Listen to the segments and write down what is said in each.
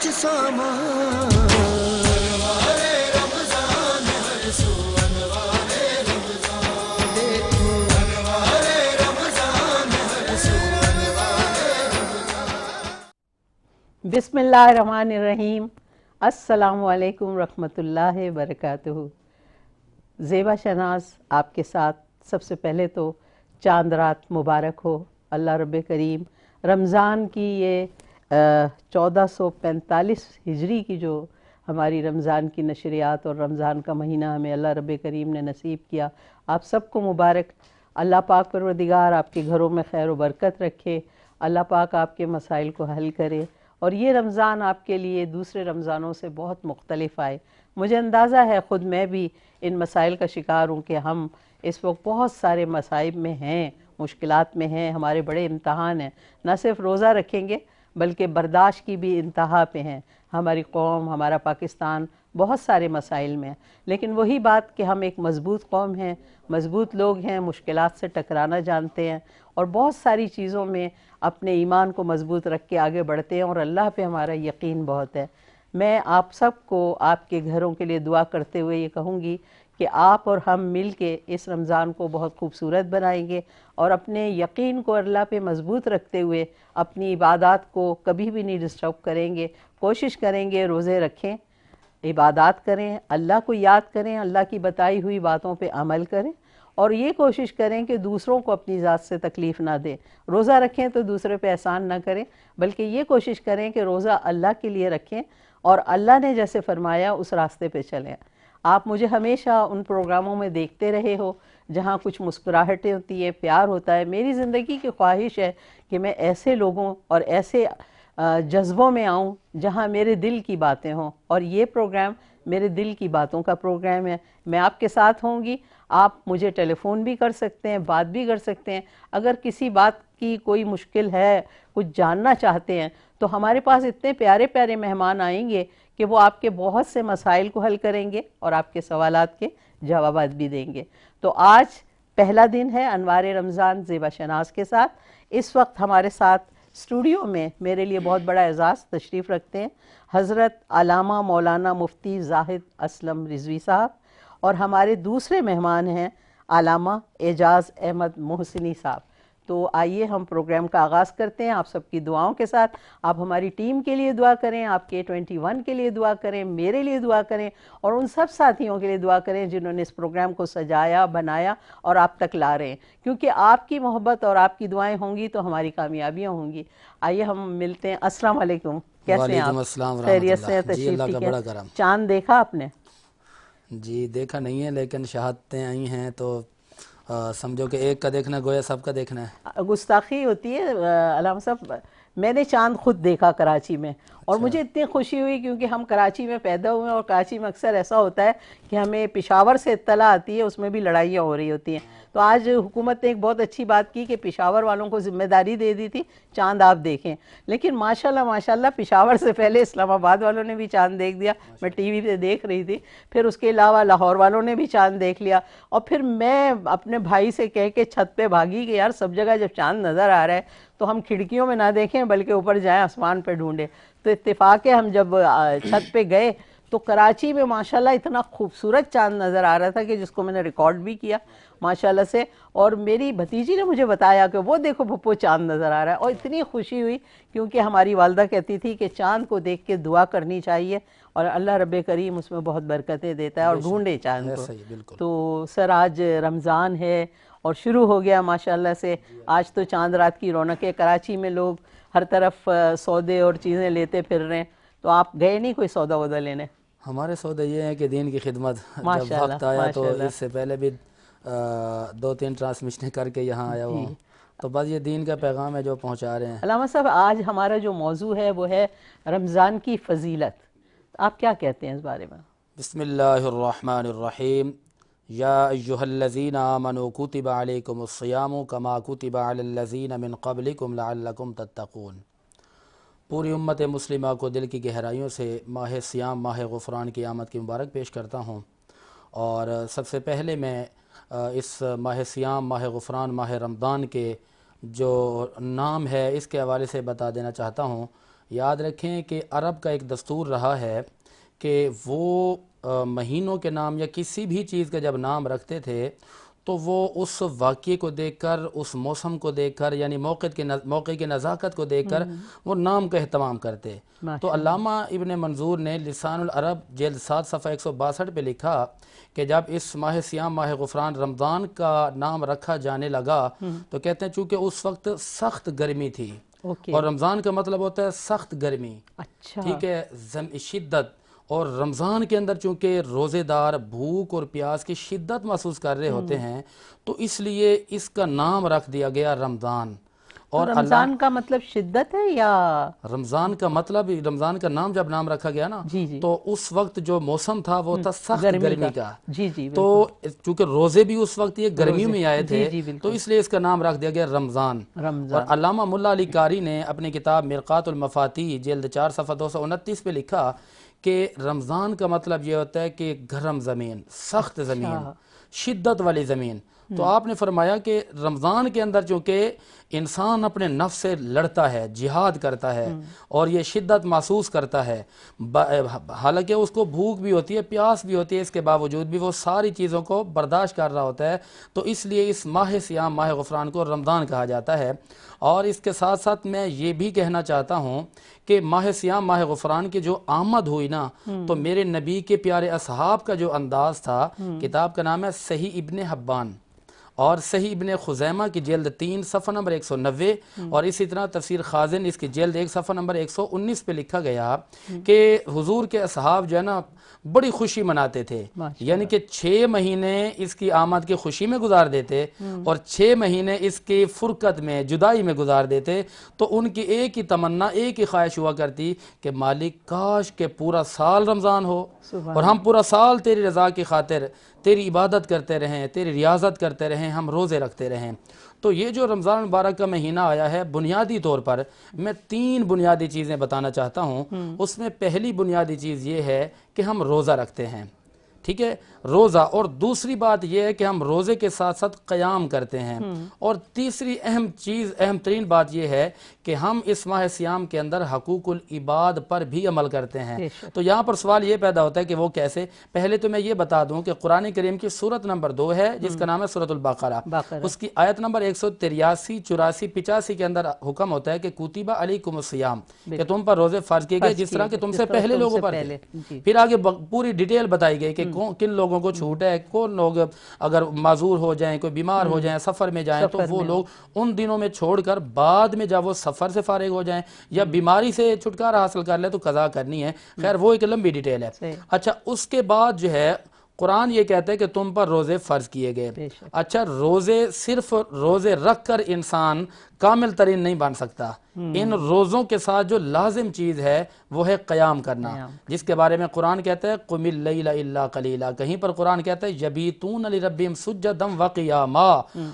کچھ سامان بسم اللہ الرحمن الرحیم۔ السلام علیکم رحمۃ اللہ وبرکاتہ۔ زیبا شہناز آپ کے ساتھ سب سے پہلے تو چاند رات مبارک ہو۔ اللہ رب کریم رمضان کی یہ 1445 ہجری کی جو ہماری رمضان کی نشریات اور رمضان کا مہینہ ہمیں اللہ رب کریم نے نصیب کیا، آپ سب کو مبارک۔ اللہ پاک پروردگار آپ کے گھروں میں خیر و برکت رکھے، اللہ پاک آپ کے مسائل کو حل کرے، اور یہ رمضان آپ کے لیے دوسرے رمضانوں سے بہت مختلف آئے۔ مجھے اندازہ ہے، خود میں بھی ان مسائل کا شکار ہوں کہ ہم اس وقت بہت سارے مصائب میں ہیں، مشکلات میں ہیں، ہمارے بڑے امتحان ہیں۔ نہ صرف روزہ رکھیں گے بلکہ برداشت کی بھی انتہا پہ ہیں۔ ہماری قوم، ہمارا پاکستان بہت سارے مسائل میں ہیں، لیکن وہی بات کہ ہم ایک مضبوط قوم ہیں، مضبوط لوگ ہیں، مشکلات سے ٹکرانا جانتے ہیں، اور بہت ساری چیزوں میں اپنے ایمان کو مضبوط رکھ کے آگے بڑھتے ہیں، اور اللہ پہ ہمارا یقین بہت ہے۔ میں آپ سب کو آپ کے گھروں کے لیے دعا کرتے ہوئے یہ کہوں گی کہ آپ اور ہم مل کے اس رمضان کو بہت خوبصورت بنائیں گے، اور اپنے یقین کو اللہ پہ مضبوط رکھتے ہوئے اپنی عبادات کو کبھی بھی نہیں ڈسٹرب کریں گے۔ کوشش کریں گے روزے رکھیں، عبادات کریں، اللہ کو یاد کریں، اللہ کی بتائی ہوئی باتوں پہ عمل کریں، اور یہ کوشش کریں کہ دوسروں کو اپنی ذات سے تکلیف نہ دیں۔ روزہ رکھیں تو دوسرے پہ احسان نہ کریں، بلکہ یہ کوشش کریں کہ روزہ اللہ کے لیے رکھیں، اور اللہ نے جیسے فرمایا اس راستے پہ چلیں۔ آپ مجھے ہمیشہ ان پروگراموں میں دیکھتے رہے ہو جہاں کچھ مسکراہٹیں ہوتی ہیں، پیار ہوتا ہے۔ میری زندگی کی خواہش ہے کہ میں ایسے لوگوں اور ایسے جذبوں میں آؤں جہاں میرے دل کی باتیں ہوں، اور یہ پروگرام میرے دل کی باتوں کا پروگرام ہے۔ میں آپ کے ساتھ ہوں گی، آپ مجھے ٹیلی فون بھی کر سکتے ہیں، بات بھی کر سکتے ہیں۔ اگر کسی بات کی کوئی مشکل ہے، کچھ جاننا چاہتے ہیں، تو ہمارے پاس اتنے پیارے پیارے مہمان آئیں گے کہ وہ آپ کے بہت سے مسائل کو حل کریں گے اور آپ کے سوالات کے جوابات بھی دیں گے۔ تو آج پہلا دن ہے انوار رمضان زیبا شہناز کے ساتھ۔ اس وقت ہمارے ساتھ اسٹوڈیو میں میرے لیے بہت بڑا اعزاز تشریف رکھتے ہیں حضرت علامہ مولانا مفتی زاہد اسلم رضوی صاحب، اور ہمارے دوسرے مہمان ہیں علامہ اعجاز احمد محسنی صاحب۔ تو آئیے ہم پروگرام کا آغاز کرتے ہیں آپ سب کی دعاؤں کے ساتھ۔ آپ ہماری ٹیم کے لیے دعا کریں، آپ کے 21 کے لیے دعا کریں، میرے لیے دعا کریں، اور ان سب ساتھیوں کے لیے دعا کریں جنہوں نے اس پروگرام کو سجایا، بنایا اور آپ تک لا رہے ہیں، کیونکہ آپ کی محبت اور آپ کی دعائیں ہوں گی تو ہماری کامیابیاں ہوں گی۔ آئیے ہم ملتے ہیں۔ السلام علیکم، کیسے ہیں آپ؟ وعلیکم السلام ورحمۃ خیریت سے ہیں؟ اللہ۔ جی تشریف اللہ کا ٹھیک ہے؟ بڑا کرم۔ چاند دیکھا آپ نے؟ جی دیکھا نہیں ہے، لیکن شہادتیں آئی ہیں تو سمجھو کہ ایک کا دیکھنا گویا سب کا دیکھنا ہے۔ گستاخی ہوتی ہے علامہ صاحب۔ میں نے چاند خود دیکھا کراچی میں، اور مجھے اتنی خوشی ہوئی کیونکہ ہم کراچی میں پیدا ہوئے ہیں، اور کراچی میں اکثر ایسا ہوتا ہے کہ ہمیں پشاور سے اطلاع آتی ہے، اس میں بھی لڑائیاں ہو رہی ہوتی ہیں۔ تو آج حکومت نے ایک بہت اچھی بات کی کہ پشاور والوں کو ذمہ داری دے دی تھی چاند آپ دیکھیں، لیکن ماشاءاللہ پشاور سے پہلے اسلام آباد والوں نے بھی چاند دیکھ دیا۔ میں ٹی وی پہ دیکھ رہی تھی، پھر اس کے علاوہ لاہور والوں نے بھی چاند دیکھ لیا، اور پھر میں اپنے بھائی سے کہہ کے چھت پہ بھاگی کہ یار سب جگہ جب چاند نظر آ رہا ہے تو ہم کھڑکیوں میں نہ دیکھیں بلکہ اوپر جائیں، آسمان پہ ڈھونڈیں۔ تو اتفاق ہے ہم جب چھت پہ گئے تو کراچی میں ماشاءاللہ اتنا خوبصورت چاند نظر آ رہا تھا کہ جس کو میں نے ریکارڈ بھی کیا ماشاءاللہ سے، اور میری بھتیجی نے مجھے بتایا کہ وہ دیکھو پھپھو چاند نظر آ رہا ہے، اور اتنی خوشی ہوئی کیونکہ ہماری والدہ کہتی تھی کہ چاند کو دیکھ کے دعا کرنی چاہیے، اور اللہ رب کریم اس میں بہت برکتیں دیتا ہے، اور ڈھونڈے چاند کو۔ بالکل۔ تو سر آج رمضان ہے اور شروع ہو گیا ماشاءاللہ سے، آج تو چاند رات کی رونق ہے۔ کراچی میں لوگ ہر طرف سودے اور چیزیں لیتے پھر رہے ہیں، تو آپ گئے نہیں کوئی سودا وودا لینے؟ ہمارے سودا یہ ہے کہ دین کی خدمت، جب ماشاءاللہ وقت آیا تو ماشاءاللہ۔ اس سے پہلے بھی 2-3 ٹرانسمیشنیں کر کے یہاں آیا ہوا جی ہوں، تو بس یہ دین کا پیغام ہے جو پہنچا رہے ہیں۔ علامہ صاحب، آج ہمارا جو موضوع ہے وہ ہے رمضان کی فضیلت، آپ کیا کہتے ہیں اس بارے میں؟ بسم اللہ الرحمن الرحیم۔ یا ایہا الذین آمنوا کتب علیکم الصیام کما کتب علی الذین من قبلکم لعلکم تتقون۔ پوری امت مسلمہ کو دل کی گہرائیوں سے ماہ سیام، ماہ غفران کی آمد کی مبارک پیش کرتا ہوں، اور سب سے پہلے میں اس ماہ سیام، ماہ غفران، ماہ رمضان کے جو نام ہے اس کے حوالے سے بتا دینا چاہتا ہوں۔ یاد رکھیں کہ عرب کا ایک دستور رہا ہے کہ وہ مہینوں کے نام یا کسی بھی چیز کا جب نام رکھتے تھے تو وہ اس واقعے کو دیکھ کر، اس موسم کو دیکھ کر، یعنی موقع کی نزاکت کو دیکھ کر وہ نام کا اہتمام کرتے۔ تو علامہ ابن منظور نے لسان العرب جلد 7 صفحہ 162 پہ لکھا کہ جب اس ماہ سیام ماہ غفران رمضان کا نام رکھا جانے لگا تو کہتے ہیں چونکہ اس وقت سخت گرمی تھی، اور رمضان کا مطلب ہوتا ہے سخت گرمی، ٹھیک ہے، شدت، اور رمضان کے اندر چونکہ روزے دار بھوک اور پیاس کی شدت محسوس کر رہے ہوتے ہیں تو اس لیے اس کا نام رکھ دیا گیا رمضان۔ اور رمضان کا مطلب شدت ہے یا رمضان کا مطلب، رمضان کا نام جب رکھا گیا نا تو اس وقت جو موسم تھا وہ تھا سخت گرمی کا، تو چونکہ روزے بھی اس وقت یہ گرمی میں آئے تھے تو اس لیے اس کا نام رکھ دیا گیا رمضان۔ اور علامہ ملا علی قاری نے اپنی کتاب مرقات المفاتیح جلد 4 صفحہ 229 پہ لکھا کہ رمضان کا مطلب یہ ہوتا ہے کہ گرم زمین، سخت زمین، شدت والی زمین۔ تو آپ نے فرمایا کہ رمضان کے اندر چونکہ انسان اپنے نفس سے لڑتا ہے، جہاد کرتا ہے اور یہ شدت محسوس کرتا ہے، حالانکہ اس کو بھوک بھی ہوتی ہے، پیاس بھی ہوتی ہے، اس کے باوجود بھی وہ ساری چیزوں کو برداشت کر رہا ہوتا ہے، تو اس لیے اس ماہ سیام ماہ غفران کو رمضان کہا جاتا ہے۔ اور اس کے ساتھ ساتھ میں یہ بھی کہنا چاہتا ہوں کہ ماہ سیام ماہ غفران کی جو آمد ہوئی نا تو میرے نبی کے پیارے اصحاب کا جو انداز تھا، کتاب کا نام ہے صحیح ابن حبان اور صحیح ابن خزیمہ کی جلد 3 صفحہ نمبر 190 اور اسی طرح تفسیر خازن اس کی جلد 1 صفحہ نمبر 119 پہ لکھا گیا کہ حضور کے اصحاب جو ہے نا بڑی خوشی مناتے تھے، یعنی کہ 6 مہینے اس کی آمد کی خوشی میں گزار دیتے اور 6 مہینے اس کی فرقت میں، جدائی میں گزار دیتے، تو ان کی ایک ہی تمنا، ایک ہی خواہش ہوا کرتی کہ مالک کاش کہ پورا سال رمضان ہو اور ہم پورا سال تیری رضا کی خاطر تیری عبادت کرتے رہیں، تیری ریاضت کرتے رہیں، ہم روزے رکھتے رہیں۔ تو یہ جو رمضان مبارک کا مہینہ آیا ہے، بنیادی طور پر میں 3 بنیادی چیزیں بتانا چاہتا ہوں۔ اس میں پہلی بنیادی چیز یہ ہے کہ ہم روزہ رکھتے ہیں، ٹھیک ہے، روزہ، اور دوسری بات یہ ہے کہ ہم روزے کے ساتھ ساتھ قیام کرتے ہیں، اور تیسری اہم چیز، اہم ترین بات یہ ہے کہ ہم اس ماہ سیام کے اندر حقوق العباد پر بھی عمل کرتے ہیں۔ تو یہاں پر سوال یہ پیدا ہوتا ہے کہ وہ کیسے؟ پہلے تو میں یہ بتا دوں کہ قرآن کریم کی سورت نمبر 2 ہے جس کا نام ہے سورۃ البقرہ، اس کی آیت نمبر 183، 84، 85 کے اندر حکم ہوتا ہے کہ کتب علیکم الصیام، کہ تم پر روزے فرض کیے گئے جس طرح کہ تم سے پہلے لوگوں پر تھے۔ پھر آگے پوری ڈیٹیل بتائی گئی کہ کن لوگوں کو چھوٹ ہے، کون لوگ اگر معذور ہو جائیں، کوئی بیمار ہو جائیں، سفر میں جائیں تو وہ لوگ ان دنوں میں چھوڑ کر بعد میں جب وہ سفر سے فارغ ہو جائیں یا بیماری سے چھٹکارا حاصل کر لیں تو قضا کرنی ہے۔ خیر وہ ایک لمبی ڈیٹیل ہے۔ اچھا اس کے بعد جو ہے قرآن یہ کہتا ہے کہ تم پر روزے فرض کیے گئے۔ اچھا روزے، صرف روزے رکھ کر انسان کامل ترین نہیں بن سکتا، ان روزوں کے ساتھ جو لازم چیز ہے وہ ہے قیام کرنا، جس کے بارے میں قرآن کہتا ہے قم اللیل الا قلیلا، کہیں پر قرآن کہتا ہے یبیتون لربہم سجدا وقیاما،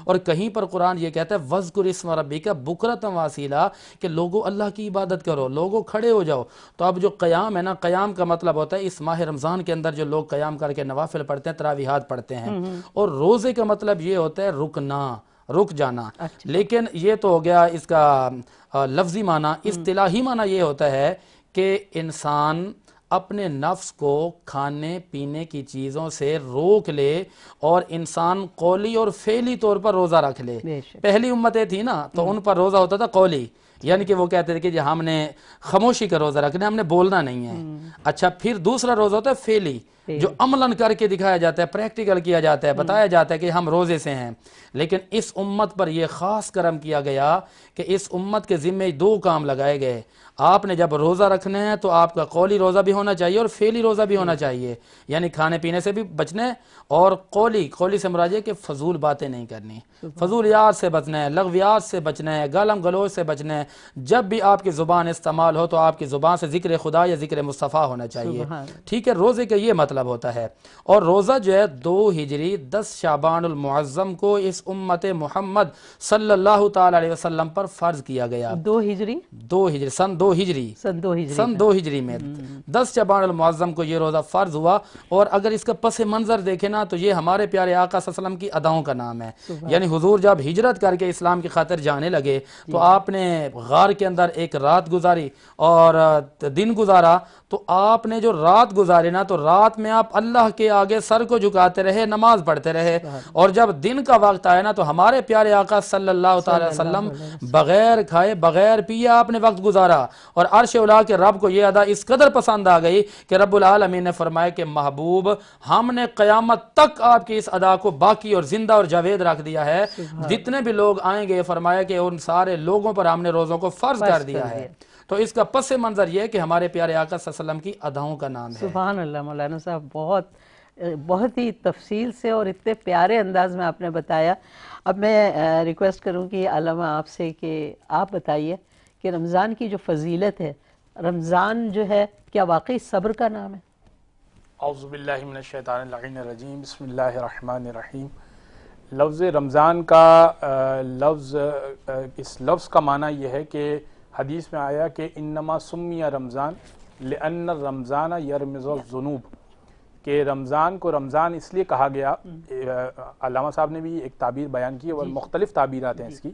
اور کہیں پر قرآن یہ کہتا ہے واذکر اسم ربک بکرۃ واصیلا، کہ لوگوں اللہ کی عبادت کرو، لوگوں کھڑے ہو جاؤ۔ تو اب جو قیام ہے نا، قیام کا مطلب ہوتا ہے اس ماہ رمضان کے اندر جو لوگ قیام کر کے نوافل پڑھتے ہیں، تراویحات پڑھتے ہیں، اور روزے کا مطلب یہ ہوتا ہے رکنا، رک جانا۔ لیکن یہ تو ہو گیا اس کا لفظی معنی، اصطلاحی معنی یہ ہوتا ہے کہ انسان اپنے نفس کو کھانے پینے کی چیزوں سے روک لے اور انسان قولی اور فعلی طور پر روزہ رکھ لے۔ پہلی امتیں تھی نا تو ان پر روزہ ہوتا تھا قولی، یعنی کہ وہ کہتے تھے کہ جی ہم نے خاموشی کا روزہ رکھنا ہے، ہم نے بولنا نہیں ہے۔ اچھا پھر دوسرا روزہ ہوتا ہے فعلی، جو عملاً کر کے دکھایا جاتا ہے، پریکٹیکل کیا جاتا ہے، بتایا جاتا ہے کہ ہم روزے سے ہیں۔ لیکن اس امت پر یہ خاص کرم کیا گیا کہ اس امت کے ذمہ 2 کام لگائے گئے۔ آپ نے جب روزہ رکھنا ہے تو آپ کا قولی روزہ بھی ہونا چاہیے اور فعلی روزہ بھی ہونا چاہیے، یعنی کھانے پینے سے بھی بچنا ہے، اور قولی سے مراد ہے کہ فضول باتیں نہیں کرنی، فضولیات سے بچنا ہے، لغویات سے بچنا ہے، گالم گلوچ سے بچنا ہے۔ جب بھی آپ کی زبان استعمال ہو تو آپ کی زبان سے ذکر خدا یا ذکر مصطفیٰ ہونا چاہیے، ٹھیک ہے۔ روزے کا یہ مطلب ہوتا ہے، اور روزہ جو ہے 2 ہجری 10 شعبان المعظم کو اس امت محمد صلی اللہ تعالی علیہ وسلم پر فرض کیا گیا۔ 2 ہجری سن 2 ہجری میں 10 شعبان المعظم کو یہ روزہ فرض ہوا، اور اگر اس کا پس منظر دیکھیں نا تو یہ ہمارے پیارے آقا صلی اللہ علیہ وسلم کی اداؤں کا نام ہے۔ یعنی حضور جب ہجرت کر کے اسلام کی خاطر جانے لگے تو آپ نے غار کے اندر ایک رات گزاری اور دن گزارا، تو آپ نے جو رات گزاری نا تو رات میں آپ اللہ کے آگے سر کو جھکاتے رہے، نماز پڑھتے رہے، اور جب دن کا وقت آیا نا تو ہمارے پیارے آقا صلی اللہ تعالی وسلم بغیر کھائے بغیر پیے آپ نے وقت گزارا، اور عرش اولا کے رب کو یہ ادا اس قدر پسند آ گئی کہ رب العالمین نے فرمایا کہ محبوب ہم نے قیامت تک آپ کی اس ادا کو باقی اور زندہ اور جاوید رکھ دیا ہے، جتنے بھی لوگ آئیں گے فرمایا کہ ان سارے لوگوں پر ہم نے روزوں کو فرض کر دیا ہے۔ تو اس کا پس منظر یہ ہے کہ ہمارے پیارے آقا صلی اللہ علیہ وسلم کی اداؤں کا نام ہے۔ سبحان اللہ مولانا صاحب، بہت ہی تفصیل سے اور اتنے پیارے انداز میں آپ نے بتایا۔ اب میں ریکویسٹ کروں کہ علامہ آپ سے کہ آپ بتائیے کہ رمضان کی جو فضیلت ہے، رمضان جو ہے کیا واقعی صبر کا نام ہے؟ اعوذ باللہ من الشیطان اللعین الرجیم، بسم اللہ الرحمن الرحیم۔ لفظ رمضان کا اس لفظ کا معنی یہ ہے کہ حدیث میں آیا کہ انما سمی رمضان لأن الرمضان یرمز الذنوب، کہ رمضان کو رمضان اس لیے کہا گیا۔ علامہ صاحب نے بھی ایک تعبیر بیان کی اور مختلف تعبیرات ہیں اس کی،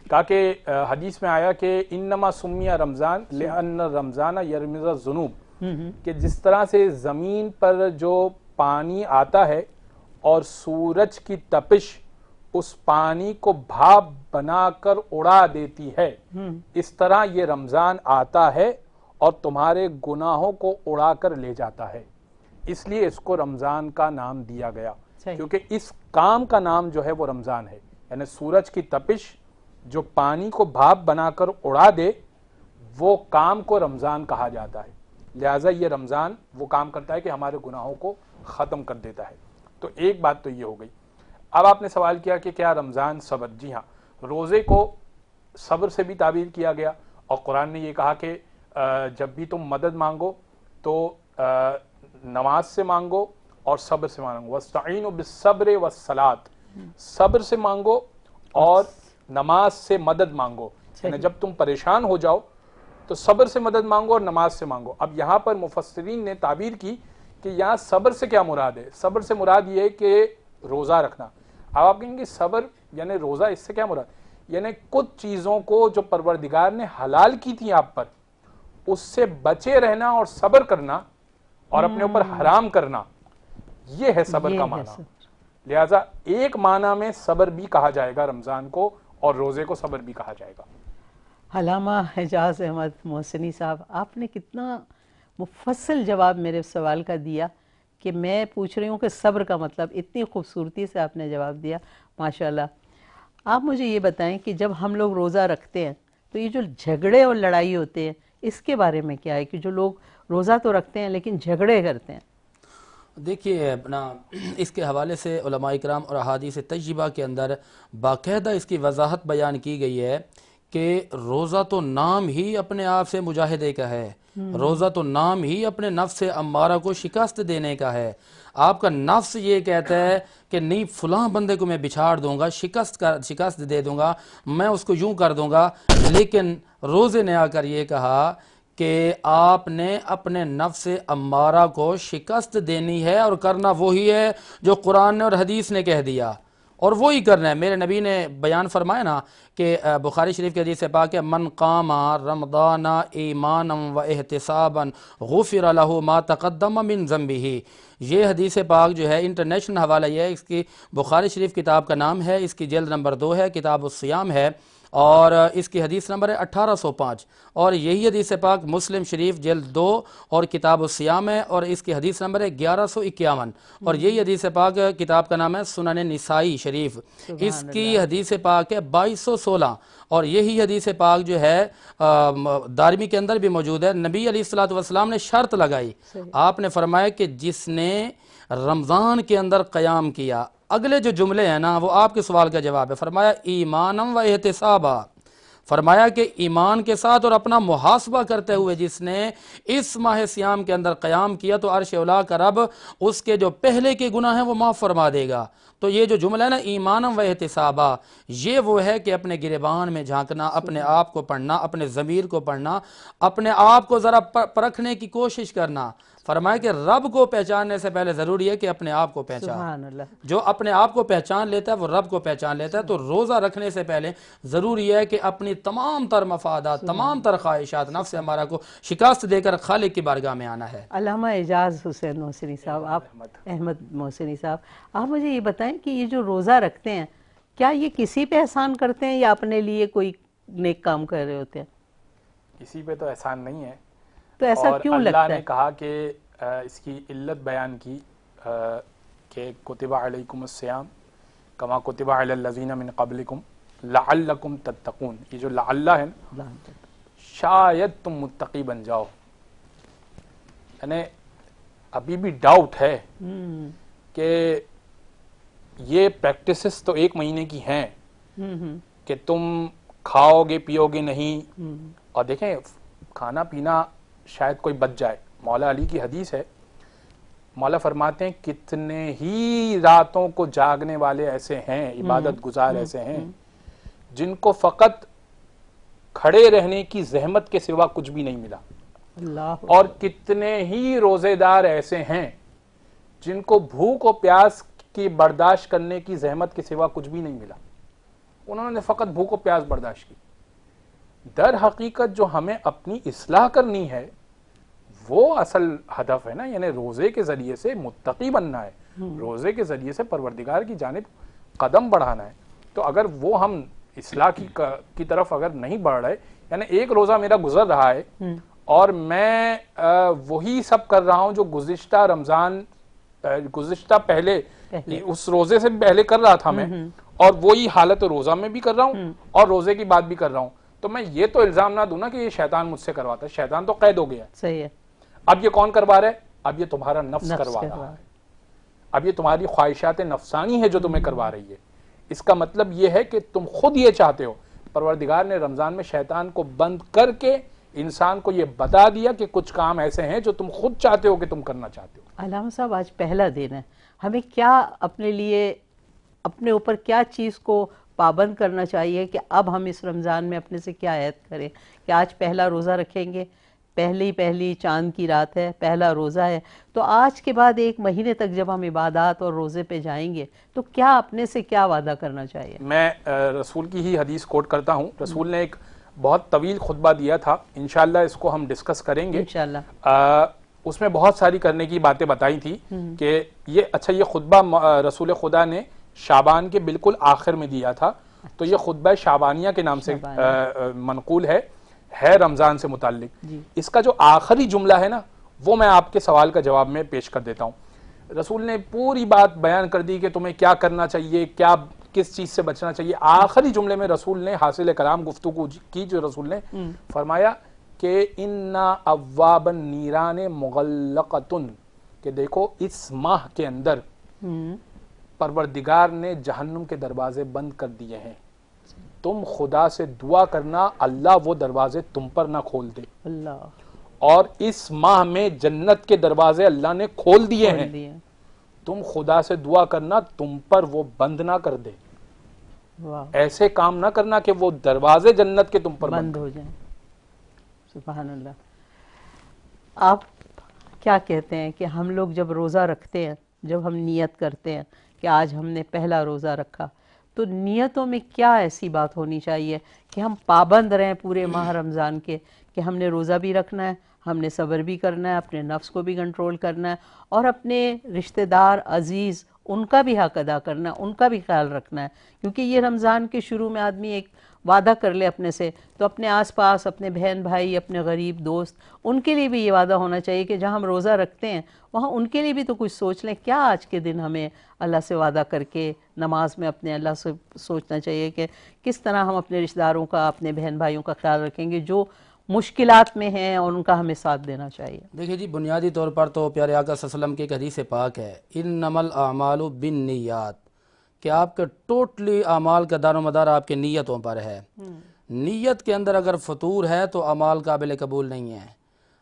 کہا کہ حدیث میں آیا کہ انما سمی رمضان لأن الرمضان یرمز الذنوب، کہ جس طرح سے زمین پر جو پانی آتا ہے اور سورج کی تپش اس پانی کو بھاپ بنا کر اڑا دیتی ہے، اس طرح یہ رمضان آتا ہے اور تمہارے گناہوں کو اڑا کر لے جاتا ہے، اس لیے اس کو رمضان کا نام دیا گیا، کیونکہ اس کام کا نام جو ہے وہ رمضان ہے، یعنی سورج کی تپش جو پانی کو بھاپ بنا کر اڑا دے وہ کام کو رمضان کہا جاتا ہے، لہٰذا یہ رمضان وہ کام کرتا ہے کہ ہمارے گناہوں کو ختم کر دیتا ہے۔ تو ایک بات تو یہ ہو گئی۔ اب آپ نے سوال کیا کہ کیا رمضان صبر؟ جی ہاں، روزے کو صبر سے بھی تعبیر کیا گیا، اور قرآن نے یہ کہا کہ جب بھی تم مدد مانگو تو نماز سے مانگو اور صبر سے مانگو، وَاسْتَعِينُوا بِالصَّبْرِ وَالصَّلَاةِ، صبر سے مانگو اور نماز سے مدد مانگو، یعنی جب تم پریشان ہو جاؤ تو صبر سے مدد مانگو اور نماز سے مانگو۔ اب یہاں پر مفسرین نے تعبیر کی کہ یہاں صبر سے کیا مراد ہے؟ صبر سے مراد یہ ہے کہ روزہ رکھنا۔ اب آپ کہیں گے صبر یعنی روزہ، اس سے کیا مراد؟ یعنی کچھ چیزوں کو جو پروردگار نے حلال کی تھی آپ پر، اس سے بچے رہنا اور صبر کرنا، اور اپنے اوپر حرام کرنا، یہ ہے صبر کا معنی۔ لہٰذا ایک معنی میں صبر بھی کہا جائے گا رمضان کو، اور روزے کو صبر بھی کہا جائے گا۔ علامہ حجاز احمد محسنی صاحب، آپ نے کتنا مفصل جواب میرے سوال کا دیا کہ میں پوچھ رہی ہوں کہ صبر کا مطلب، اتنی خوبصورتی سے آپ نے جواب دیا، ماشاءاللہ۔ آپ مجھے یہ بتائیں کہ جب ہم لوگ روزہ رکھتے ہیں تو یہ جو جھگڑے اور لڑائی ہوتے ہیں اس کے بارے میں کیا ہے کہ جو لوگ روزہ تو رکھتے ہیں لیکن جھگڑے کرتے ہیں؟ دیکھیے اپنا اس کے حوالے سے علماء کرام اور احادیث طیبہ کے اندر باقاعدہ اس کی وضاحت بیان کی گئی ہے کہ روزہ تو نام ہی اپنے آپ سے مجاہدے کا ہے، روزہ تو نام ہی اپنے نفس امارہ کو شکست دینے کا ہے۔ آپ کا نفس یہ کہتا ہے کہ نہیں فلاں بندے کو میں بچھاڑ دوں گا، شکست دے دوں گا، میں اس کو یوں کر دوں گا، لیکن روزے نے آ کر یہ کہا کہ آپ نے اپنے نفس امارہ کو شکست دینی ہے، اور کرنا وہی ہے جو قرآن نے اور حدیث نے کہہ دیا، اور وہی کرنا ہے۔ میرے نبی نے بیان فرمایا نا کہ بخاری شریف کے حدیث سے پاک ہے، من قام رمضان ایمانا و احتسابا غفر له ما تقدم من ذنبه۔ یہ حدیث پاک جو ہے انٹرنیشنل حوالہ یہ ہے، اس کی بخاری شریف کتاب کا نام ہے، اس کی جلد نمبر 2 ہے، کتاب الصیام ہے، اور اس کی حدیث نمبر ہے 1805، اور یہی حدیث پاک مسلم شریف جلد 2 اور کتاب الصیام ہے، اور اس کی حدیث نمبر ہے 1151، اور یہی حدیث پاک کتاب کا نام ہے سنن نسائی شریف، اس کی حدیث پاک ہے 2216، اور یہی حدیث پاک جو ہے دارمی کے اندر بھی موجود ہے۔ نبی علیہ الصلوۃ والسلام نے شرط لگائی، آپ نے فرمایا کہ جس نے رمضان کے اندر قیام کیا، اگلے جو جملے ہیں نا وہ آپ کے سوال کا جواب ہے، فرمایا ایمانا و احتسابا، فرمایا کہ ایمان کے ساتھ اور اپنا محاسبہ کرتے ہوئے جس نے اس ماہ سیام کے اندر قیام کیا تو عرش اولا کا رب اس کے جو پہلے کے گناہ ہیں وہ معاف فرما دے گا۔ تو یہ جو جملہ ہے نا ایمانم و احتسابا، یہ وہ ہے کہ اپنے گریبان میں جھانکنا، اپنے آپ کو پڑھنا، اپنے ضمیر کو پڑھنا، اپنے آپ کو ذرا پرکھنے کی کوشش کرنا۔ فرمایا کہ رب کو پہچاننے سے پہلے ضروری ہے کہ اپنے آپ کو پہچان۔ سبحان اللہ۔ جو اپنے آپ کو پہچان لیتا ہے وہ رب کو پہچان لیتا ہے۔ تو روزہ رکھنے سے پہلے ضروری ہے کہ اپنی تمام تر مفادات، تمام تر خواہشات، نفس ہمارا کو شکست دے کر خالق کی بارگاہ میں آنا ہے۔ علامہ اعجاز حسین محسنی صاحب، آپ احمد محسنی صاحب، آپ مجھے یہ بتائیں کہ یہ جو روزہ رکھتے ہیں کیا یہ کسی پہ احسان کرتے ہیں یا اپنے لیے کوئی نیک کام کر رہے ہوتے ہیں؟ کسی پہ تو احسان نہیں ہے، تو ایسا اور کیوں لگتا اللہ ہے؟ نے کہا کہ اس کی علت بیان کی کہ کتب علیکم الصیام کما کتب علی الذین من قبلکم لعلکم تتقون۔ یہ جو لعلہ ہے نا، شاید تم متقی بن جاؤ، یعنی ابھی بھی ڈاؤٹ ہے کہ یہ پریکٹسز تو 1 مہینے کی ہیں کہ تم کھاؤ گے پیو گے نہیں، اور دیکھیں کھانا پینا شاید کوئی بچ جائے۔ مولا علی کی حدیث ہے، مولا فرماتے ہیں کتنے ہی راتوں کو جاگنے والے ایسے ہیں، عبادت گزار ایسے ہیں جن کو فقط کھڑے رہنے کی زحمت کے سوا کچھ بھی نہیں ملا، اللہ، اور کتنے ہی روزے دار ایسے ہیں جن کو بھوک و پیاس کی برداشت کرنے کی زحمت کے سوا کچھ بھی نہیں ملا، انہوں نے فقط بھوک و پیاس برداشت کی۔ در حقیقت جو ہمیں اپنی اصلاح کرنی ہے وہ اصل ہدف ہے نا، یعنی روزے کے ذریعے سے متقی بننا ہے، روزے کے ذریعے سے پروردگار کی جانب قدم بڑھانا ہے۔ تو اگر وہ ہم اصلاح کی طرف اگر نہیں بڑھ رہے، یعنی ایک روزہ میرا گزر رہا ہے اور میں وہی سب کر رہا ہوں جو گزشتہ رمضان، گزشتہ پہلے اس روزے سے پہلے کر رہا تھا میں، اور وہی حالت روزہ میں بھی کر رہا ہوں اور روزے کی بات بھی کر رہا ہوں، تو میں یہ تو الزام نہ دوں نا کہ یہ شیطان مجھ سے کرواتا ہے، شیطان تو قید ہو گیا ہے۔ صحیح ہے۔ اب یہ کون کروا رہا ہے؟ اب یہ تمہارا نفس کروا رہا ہے، اب یہ تمہاری خواہشات نفسانی ہے جو تمہیں کروا رہی ہے۔ اس کا مطلب یہ ہے کہ تم خود یہ چاہتے ہو۔ پروردگار نے رمضان میں شیطان کو بند کر کے انسان کو یہ بتا دیا کہ کچھ کام ایسے ہیں جو تم خود چاہتے ہو کہ تم کرنا چاہتے ہو۔ علامہ صاحب، آج پہلا دن ہے، ہمیں کیا اپنے لیے، اپنے اوپر کیا چیز کو پابند کرنا چاہیے کہ اب ہم اس رمضان میں اپنے سے کیا عہد کریں کہ آج پہلا روزہ رکھیں گے، پہلی چاند کی رات ہے، پہلا روزہ ہے، تو آج کے بعد 1 مہینے تک جب ہم عبادات اور روزے پہ جائیں گے تو کیا اپنے سے کیا وعدہ کرنا چاہیے؟ میں رسول کی ہی حدیث کوٹ کرتا ہوں۔ رسول نے ایک بہت طویل خطبہ دیا تھا، انشاءاللہ اس کو ہم ڈسکس کریں گے انشاءاللہ۔ اس میں بہت ساری کرنے کی باتیں بتائی تھی کہ یہ خطبہ رسول خدا نے شعبان کے بالکل آخر میں دیا تھا، تو یہ خطبہ شعبانیہ کے نام سے منقول ہے رمضان سے متعلق۔ اس کا جو آخری جملہ ہے نا، وہ میں آپ کے سوال کا جواب میں پیش کر دیتا ہوں۔ رسول نے پوری بات بیان کر دی کہ تمہیں کیا کرنا چاہیے، کس چیز سے بچنا چاہیے۔ آخری جملے میں رسول نے حاصل کلام گفتگو کی، جو رسول نے فرمایا کہ اِنَّا أَبْوَابَ النِّيرَانِ مُغَلَّقَةٌ، کہ دیکھو اس ماہ کے اندر پروردگار نے جہنم کے دروازے بند کر دیے ہیں، تم خدا سے دعا کرنا اللہ وہ دروازے تم پر نہ کھول دے، اللہ، اور اس ماہ میں جنت کے دروازے اللہ نے کھول دیے ہیں، تم خدا سے دعا کرنا تم پر وہ بند نہ کر دے، ایسے کام نہ کرنا کہ وہ دروازے جنت کے تم پر بند ہو جائیں۔ سبحان اللہ۔ آپ کیا کہتے ہیں کہ ہم لوگ جب روزہ رکھتے ہیں، جب ہم نیت کرتے ہیں کہ آج ہم نے پہلا روزہ رکھا، تو نیتوں میں کیا ایسی بات ہونی چاہیے کہ ہم پابند رہیں پورے ماہ رمضان کے کہ ہم نے روزہ بھی رکھنا ہے، ہم نے صبر بھی کرنا ہے، اپنے نفس کو بھی کنٹرول کرنا ہے، اور اپنے رشتہ دار عزیز ان کا بھی حق ادا کرنا ہے، ان کا بھی خیال رکھنا ہے، کیونکہ یہ رمضان کے شروع میں آدمی ایک وعدہ کر لے اپنے سے، تو اپنے آس پاس اپنے بہن بھائی، اپنے غریب دوست، ان کے لیے بھی یہ وعدہ ہونا چاہیے کہ جہاں ہم روزہ رکھتے ہیں وہاں ان کے لیے بھی تو کچھ سوچ لیں۔ کیا آج کے دن ہمیں اللہ سے وعدہ کر کے نماز میں اپنے اللہ سے سوچنا چاہیے کہ کس طرح ہم اپنے رشتہ داروں کا، اپنے بہن بھائیوں کا خیال رکھیں گے جو مشکلات میں ہیں، اور ان کا ہمیں ساتھ دینا چاہیے؟ دیکھیے جی، بنیادی طور پر تو پیارے آقا صلی اللہ علیہ وسلم کی ایک حدیث پاک ہے، انما الاعمال بالنیات، کہ آپ کے ٹوٹلی اعمال کا دار و مدار آپ کے نیتوں پر ہے۔ نیت کے اندر اگر فطور ہے تو اعمال قابل قبول نہیں ہیں،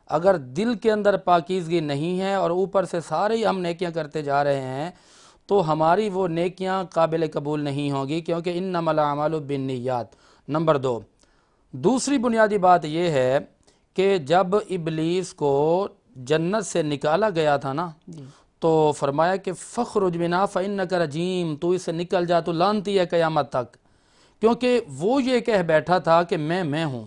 اگر دل کے اندر پاکیزگی نہیں ہے اور اوپر سے سارے ہی ہم نیکیاں کرتے جا رہے ہیں تو ہماری وہ نیکیاں قابل قبول نہیں ہوں گی، کیونکہ انما الاعمال بالنیات۔ نمبر 2، دوسری بنیادی بات یہ ہے کہ جب ابلیس کو جنت سے نکالا گیا تھا نا تو فرمایا کہ فخرج منہا فإنک رجیم، تو اس سے نکل جا، تو لعنتی ہے قیامت تک، کیونکہ وہ یہ کہہ بیٹھا تھا کہ میں ہوں،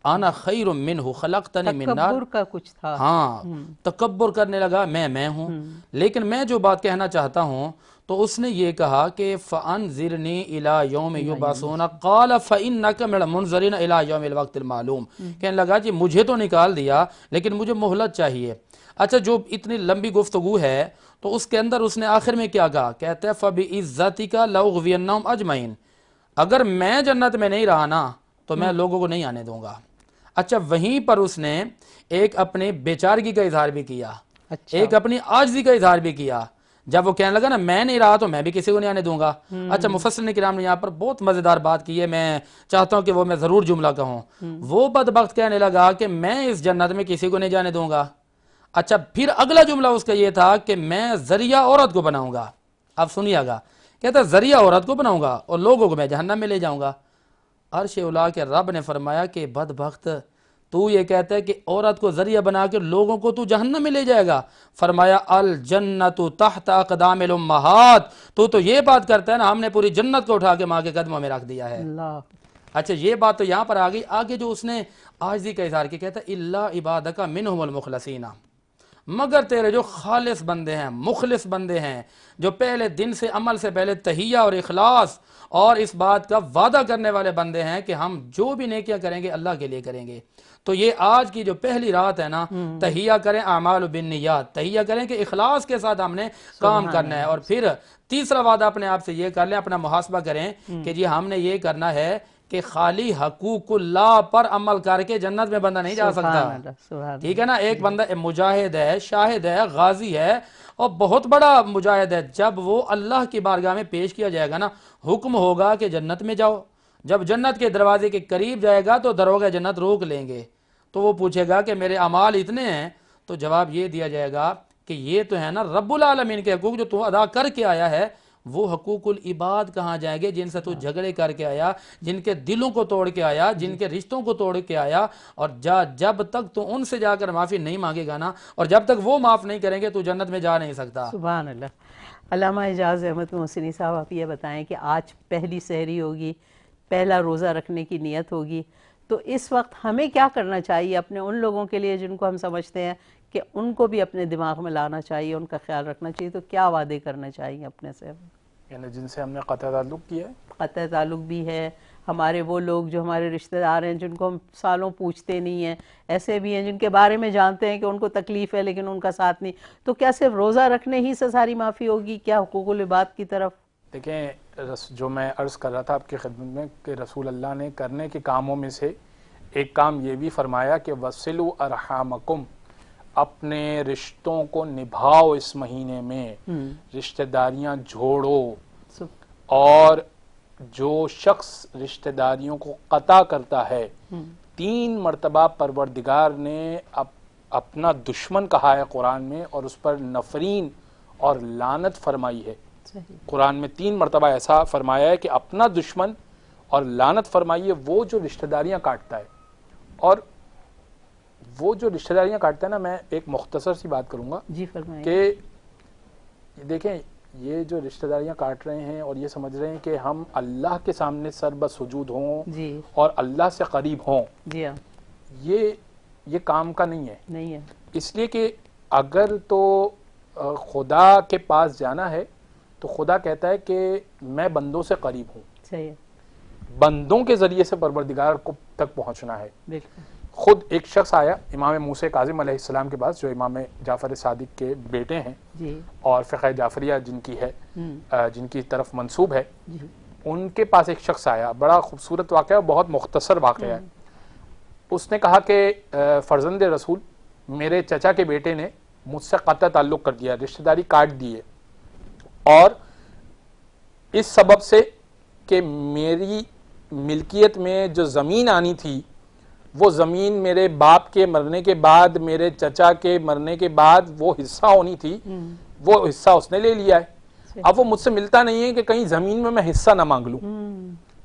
انا خیر منہ خلقتنی من نار، تکبر کا کچھ تھا، ہاں تکبر کرنے لگا، میں ہوں۔ لیکن میں جو بات کہنا چاہتا ہوں تو اس نے یہ کہا کہ فَأَنذِرْنِي إِلَىٰ يَوْمِ يُبْعَثُونَ قَالَ فَإِنَّكَ مِنَ الْمُنذَرِينَ إِلَىٰ يَوْمِ الْوَقْتِ الْمَعْلُومِ، کہنے لگا جی مجھے تو نکال دیا لیکن مجھے مہلت چاہیے۔ اچھا، جو اتنی لمبی گفتگو ہے تو اس کے اندر اس نے آخر میں کیا کہا؟ کہتے ہیں فَبِعِزَّتِكَ لَأُغْوِيَنَّهُمْ أَجْمَعِينَ، اگر میں جنت میں نہیں رہا نا تو میں لوگوں کو نہیں آنے دوں گا۔ اچھا، وہیں پر اس نے ایک اپنے بیچارگی کا اظہار بھی کیا، ایک اپنی عاجزی کا اظہار بھی کیا۔ جب وہ کہنے لگا نا میں نہیں رہا تو میں بھی کسی کو نہیں آنے دوں گا۔ اچھا، مفسرین کرام نے یہاں پر بہت مزیدار بات کی ہے، میں چاہتا ہوں کہ وہ میں ضرور جملہ کہوں۔ وہ بدبخت کہنے لگا کہ میں اس جنت میں کسی کو نہیں جانے دوں گا۔ اچھا، پھر اگلا جملہ اس کا یہ تھا کہ میں ذریعہ عورت کو بناؤں گا۔ اب سنیے گا، کہتا ہے ذریعہ عورت کو بناؤں گا اور لوگوں کو میں جہنم میں لے جاؤں گا۔ عرش اولا کے رب نے فرمایا کہ بدبخت، تو یہ کہتا ہے کہ عورت کو ذریعہ بنا کے لوگوں کو تو جہنم میں لے جائے گا۔ فرمایا الجنت تحت اقدام الامہات، تو یہ بات کرتا ہے نا ہم نے پوری جنت کو اٹھا کے ماں کے قدموں میں رکھ دیا ہے۔ اچھا، یہ بات تو یہاں پر آ گئی۔ آگے جو اس نے عاجزی کا اظہار کیا، کہتا ہے الا عبادک منہم المخلصین، مگر تیرے جو خالص بندے ہیں، مخلص بندے ہیں، جو پہلے دن سے عمل سے پہلے تہیہ اور اخلاص اور اس بات کا وعدہ کرنے والے بندے ہیں کہ ہم جو بھی نیکیاں کریں گے اللہ کے لیے کریں گے۔ تو یہ آج کی جو پہلی رات ہے نا، تہیہ کریں اعمال بالنیات، تہیہ کریں کہ اخلاص کے ساتھ ہم نے کام کرنا ہے۔ اور پھر تیسرا وعدہ اپنے آپ سے یہ کر لیں، اپنا محاسبہ کریں کہ جی ہم نے یہ کرنا ہے کہ خالی حقوق اللہ پر عمل کر کے جنت میں بندہ نہیں جا سکتا، ٹھیک ہے نا۔ ایک بندہ مجاہد ہے، شاہد ہے، غازی ہے اور بہت بڑا مجاہد ہے، جب وہ اللہ کی بارگاہ میں پیش کیا جائے گا نا، حکم ہوگا کہ جنت میں جاؤ۔ جب جنت کے دروازے کے قریب جائے گا تو دروگہ جنت روک لیں گے، تو وہ پوچھے گا کہ میرے اعمال اتنے ہیں، تو جواب یہ دیا جائے گا کہ یہ تو ہے نا رب العالمین کے حقوق جو تو ادا کر کے آیا ہے، وہ حقوق العباد کہاں جائیں گے جن سے تو جھگڑے کر کے آیا، جن کے دلوں کو توڑ کے آیا، جن کے رشتوں کو توڑ کے آیا، اور جب تک تو ان سے جا کر معافی نہیں مانگے گا نا، اور جب تک وہ معاف نہیں کریں گے تو جنت میں جا نہیں سکتا۔ سبحان اللہ۔ علامہ اعجاز احمد محسنی صاحب، آپ یہ بتائیں کہ آج پہلی سحری ہوگی، پہلا روزہ رکھنے کی نیت ہوگی، تو اس وقت ہمیں کیا کرنا چاہیے اپنے ان لوگوں کے لیے جن کو ہم سمجھتے ہیں کہ ان کو بھی اپنے دماغ میں لانا چاہیے، ان کا خیال رکھنا چاہیے، تو کیا وعدے کرنا چاہیے اپنے سے؟ یعنی جن سے ہم نے قطع تعلق کیا ہے، قطع تعلق بھی ہے، ہمارے وہ لوگ جو ہمارے رشتہ دار ہیں جن کو ہم سالوں پوچھتے نہیں ہیں، ایسے بھی ہیں جن کے بارے میں جانتے ہیں کہ ان کو تکلیف ہے لیکن ان کا ساتھ نہیں، تو کیا صرف روزہ رکھنے ہی سے ساری معافی ہوگی؟ کیا حقوق العباد کی طرف؟ دیکھیں جو میں عرض کر رہا تھا آپ کی خدمت میں کہ رسول اللہ نے کرنے کے کاموں میں سے ایک کام یہ بھی فرمایا کہ وَصِلُوا أَرْحَامَكُمْ، اپنے رشتوں کو نبھاؤ، اس مہینے میں رشتہ داریاں جوڑو۔ اور جو شخص رشتہ داریوں کو قطع کرتا ہے، 3 مرتبہ پروردگار نے اپنا دشمن کہا ہے قرآن میں، اور اس پر نفرین اور لعنت فرمائی ہے۔ قرآن میں 3 مرتبہ ایسا فرمایا ہے کہ اپنا دشمن اور لعنت فرمائی ہے وہ جو رشتہ داریاں کاٹتا ہے۔ اور وہ جو رشتہ داریاں کاٹتا ہے نا، میں ایک مختصر سی بات کروں گا جی فرمائیں کہ دیکھیں یہ جو رشتہ داریاں کاٹ رہے ہیں اور یہ سمجھ رہے ہیں کہ ہم اللہ کے سامنے سر بسجود ہوں جی اور اللہ سے قریب ہوں، جی ہاں، یہ کام کا نہیں ہے۔ نہیں ہے، اس لیے کہ اگر تو خدا کے پاس جانا ہے تو خدا کہتا ہے کہ میں بندوں سے قریب ہوں، صحیح ہے، بندوں کے ذریعے سے پروردگار کو تک پہنچنا ہے۔ بالکل، خود ایک شخص آیا امام موسیٰ کاظم علیہ السلام کے پاس، جو امام جعفر صادق کے بیٹے ہیں جی اور فقہ جعفریہ جن کی ہے، جن کی طرف منسوب ہے، جی ان کے پاس ایک شخص آیا، بڑا خوبصورت واقعہ، بہت مختصر واقعہ ہے۔ اس نے کہا کہ فرزند رسول، میرے چچا کے بیٹے نے مجھ سے قطع تعلق کر دیا، رشتہ داری کاٹ دیے، اور اس سبب سے کہ میری ملکیت میں جو زمین آنی تھی وہ زمین میرے باپ کے مرنے کے بعد، میرے چچا کے مرنے کے بعد وہ حصہ ہونی تھی، وہ حصہ اس نے لے لیا ہے۔ اب وہ مجھ سے ملتا نہیں ہے کہ کہیں زمین میں حصہ نہ مانگ لوں،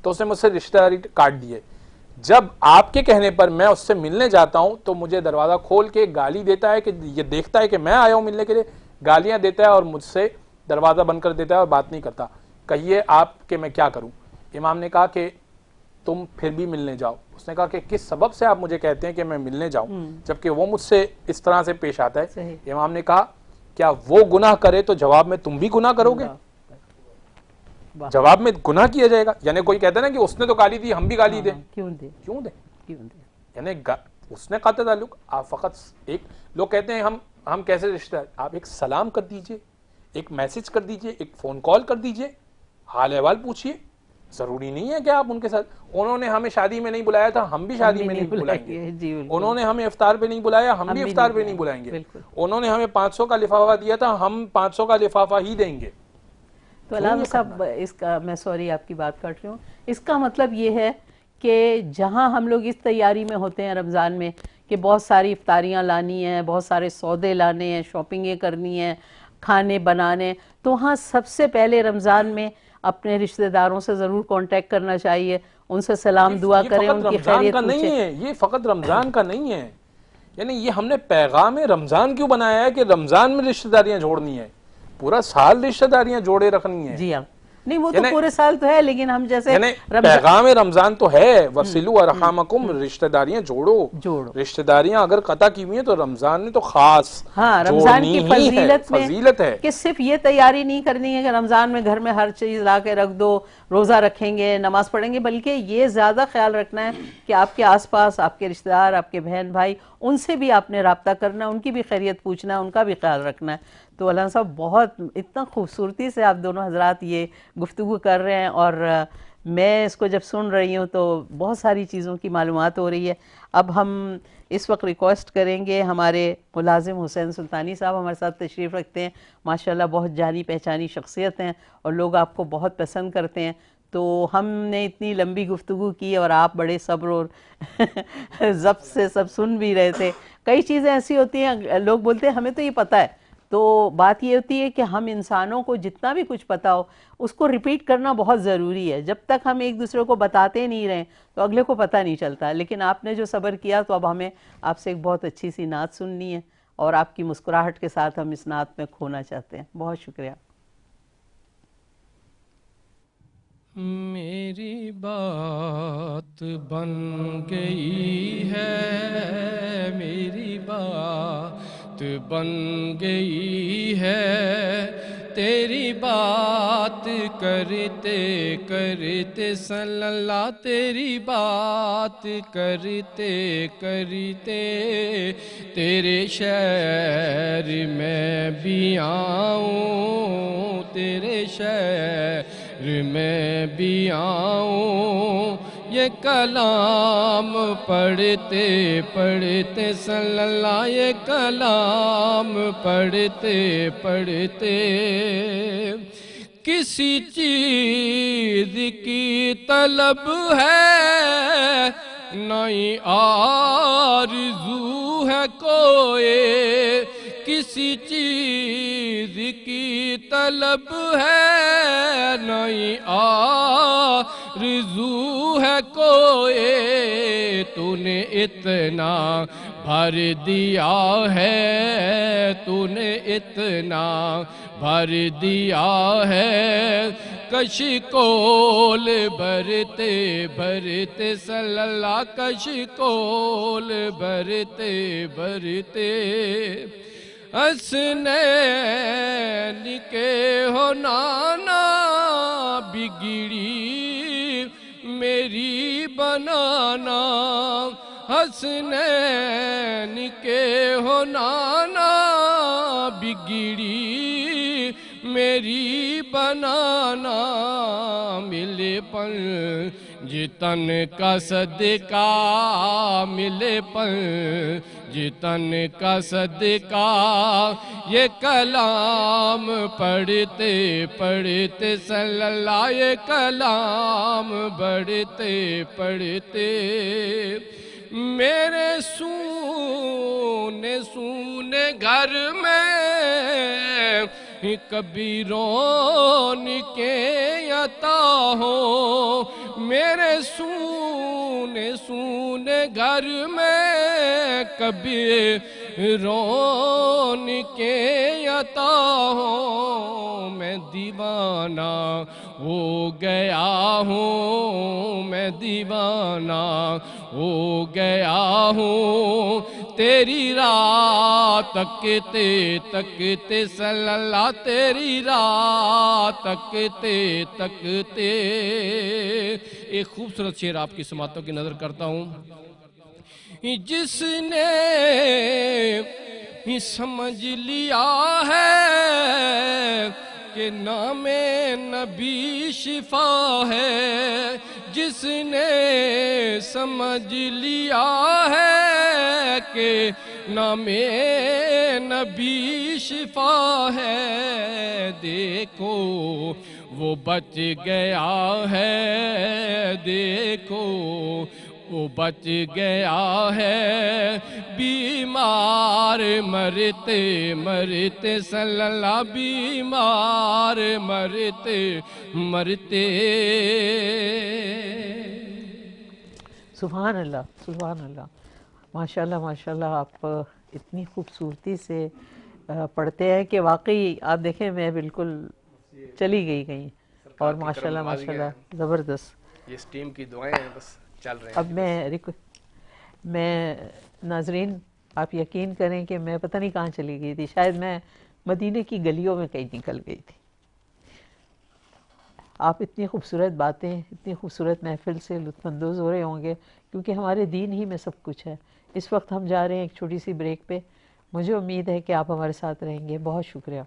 تو اس نے مجھ سے رشتہ داری کاٹ دیے۔ جب آپ کے کہنے پر میں اس سے ملنے جاتا ہوں تو مجھے دروازہ کھول کے گالی دیتا ہے، کہ یہ دیکھتا ہے کہ میں آیا ہوں ملنے کے لیے، گالیاں دیتا ہے اور مجھ سے دروازہ بند کر دیتا ہے اور بات نہیں کرتا۔ کہیے آپ کہ میں کیا کروں؟ امام نے کہا کہ تم پھر بھی ملنے جاؤ۔ اس نے کہا کہ کس سبب سے آپ مجھے کہتے ہیں کہ میں ملنے جاؤں جبکہ وہ مجھ سے اس طرح سے پیش آتا ہے؟ امام نے کہا کیا وہ گناہ کرے تو جواب میں تم بھی گناہ کرو گے؟ جواب میں گناہ کیا جائے گا، یعنی کوئی کہتا ہے نا کہ اس نے تو گالی دی ہم بھی گالی دیں، کیوں دیں؟ یعنی اس نے قطع تعلق، آپ فقط ایک لوگ کہتے ہیں ہم کیسے رشتہ، آپ ایک سلام کر دیجئے، ایک میسج کر دیجئے، ایک فون کال کر دیجئے، حال احوال پوچھئے۔ ضروری نہیں ہے کہ آپ ان کے ساتھ، انہوں نے ہمیں شادی میں نہیں بلایا تھا ہم بھی شادی میں نہیں بلائیں گے، انہوں نے ہمیں افطار پہ نہیں بلایا ہم بھی افطار پہ نہیں بلائیں گے، انہوں نے ہمیں 500 کا لفافہ دیا تھا ہم 500 کا لفافہ ہی دیں گے۔ تو علامہ صاحب اس کا، میں سوری آپ کی بات کاٹ رہی ہوں، اس کا مطلب یہ ہے کہ جہاں ہم لوگ اس تیاری میں ہوتے ہیں رمضان میں کہ بہت ساری افطاریاں لانی ہیں، بہت سارے سودے لانے ہیں، شاپنگیں کرنی ہیں، کھانے بنانے، تو وہاں سب سے پہلے رمضان میں اپنے رشتہ داروں سے ضرور کانٹیکٹ کرنا چاہیے، ان سے سلام دعا کریں، ان کی خیریت پوچھیں۔ یہ فقط رمضان کا نہیں ہے، یعنی یہ ہم نے پیغام رمضان کیوں بنایا ہے کہ رمضان میں رشتہ داریاں جوڑنی ہیں، پورا سال رشتہ داریاں جوڑے رکھنی ہیں۔ جی ہاں، نہیں وہ تو پورے سال تو ہے، لیکن ہم جیسے پیغام رمضان تو ہے وَصِلُوا أَرْحَامَكُمْ، رشتہ داریاں جوڑو۔ رشتہ داریاں اگر قطع کی ہوئی ہیں تو رمضان نے تو خاص رمضان کی فضیلت ہے کہ صرف یہ تیاری نہیں کرنی ہے کہ رمضان میں گھر میں ہر چیز لا کے رکھ دو، روزہ رکھیں گے، نماز پڑھیں گے، بلکہ یہ زیادہ خیال رکھنا ہے کہ آپ کے آس پاس آپ کے رشتہ دار، آپ کے بہن بھائی، ان سے بھی آپ نے رابطہ کرنا ہے، ان کی بھی خیریت پوچھنا ہے، ان کا بھی خیال رکھنا ہے۔ تو علامہ صاحب بہت اتنا خوبصورتی سے آپ دونوں حضرات یہ گفتگو کر رہے ہیں، اور میں اس کو جب سن رہی ہوں تو بہت ساری چیزوں کی معلومات ہو رہی ہے۔ اب ہم اس وقت ریکویسٹ کریں گے، ہمارے ملازم حسین سلطانی صاحب ہمارے ساتھ تشریف رکھتے ہیں، ماشاءاللہ بہت جانی پہچانی شخصیت ہیں اور لوگ آپ کو بہت پسند کرتے ہیں۔ تو ہم نے اتنی لمبی گفتگو کی اور آپ بڑے صبر اور ضبط سے سب سن بھی رہے تھے۔ کئی چیزیں ایسی ہوتی ہیں لوگ بولتے ہیں ہمیں تو یہ پتہ ہے، تو بات یہ ہوتی ہے کہ ہم انسانوں کو جتنا بھی کچھ پتا ہو اس کو ریپیٹ کرنا بہت ضروری ہے۔ جب تک ہم ایک دوسرے کو بتاتے نہیں رہیں تو اگلے کو پتہ نہیں چلتا، لیکن آپ نے جو صبر کیا تو اب ہمیں آپ سے ایک بہت اچھی سی نعت سننی ہے، اور آپ کی مسکراہٹ کے ساتھ ہم اس نعت میں کھونا چاہتے ہیں۔ بہت شکریہ۔ میری بات بن گئی ہے، میری بات بن گئی ہے، تیری بات کرتے کرتے صلی اللہ، تیری بات کرتے کرتے تیرے شہر میں بھی آؤں، تیرے شہر میں بھی آؤں، یہ کلام پڑھتے پڑھتے صلی اللہ، یہ کلام پڑھتے پڑھتے کسی چیز کی طلب ہے نہیں آرزو ہے کوئی، کسی چیز کی طلب ہے نہیں آرزو ہے کوئی، تو نے اتنا بھر دیا ہے، تو نے اتنا بھر دیا ہے، کشکول بھرتے بھرتے صلی اللہ، کشکول بھرتے بھرتے حسنین کے ہو نانا بگڑی میری بنانا، حسنین کے ہو نانا بگڑی میری بنانا، ملے پل جتن کا صدقہ ملے پر جتن کا صدقہ یہ کلام پڑھتے پڑھتے صلی اللہ یہ کلام بڑھتے پڑھتے میرے سونے گھر میں کبھی رونقیں عطا ہو میرے سونے گھر میں کبھی رونقیں عطا ہو میں دیوانہ ہو گیا ہوں میں دیوانہ ہو گیا ہوں تیری راہ تکتے تکتے صلی اللہ تیری راہ تکتے تکتے ایک خوبصورت شعر آپ کی سماعتوں کی نظر کرتا ہوں جس نے سمجھ لیا ہے کہ نام نبی شفا ہے جس نے سمجھ لیا ہے کہ نام نبی شفا ہے دیکھو وہ بچ گیا ہے دیکھو وہ بچ گیا ہے بیمار مرتے مرتے صلی اللہ بیمار مرتے مرتے سبحان اللہ سبحان اللہ ماشاءاللہ آپ اتنی خوبصورتی سے پڑھتے ہیں کہ واقعی آپ دیکھیں میں بالکل چلی گئی کہیں اور ماشاءاللہ زبردست یہ اس ٹیم کی دعائیں ہیں بس چل رہے ہیں اب میں ناظرین آپ یقین کریں کہ میں پتہ نہیں کہاں چلی گئی تھی شاید میں مدینے کی گلیوں میں کہیں نکل گئی تھی آپ اتنی خوبصورت باتیں اتنی خوبصورت محفل سے لطف اندوز ہو رہے ہوں گے کیونکہ ہمارے دین ہی میں سب کچھ ہے اس وقت ہم جا رہے ہیں ایک چھوٹی سی بریک پہ مجھے امید ہے کہ آپ ہمارے ساتھ رہیں گے بہت شکریہ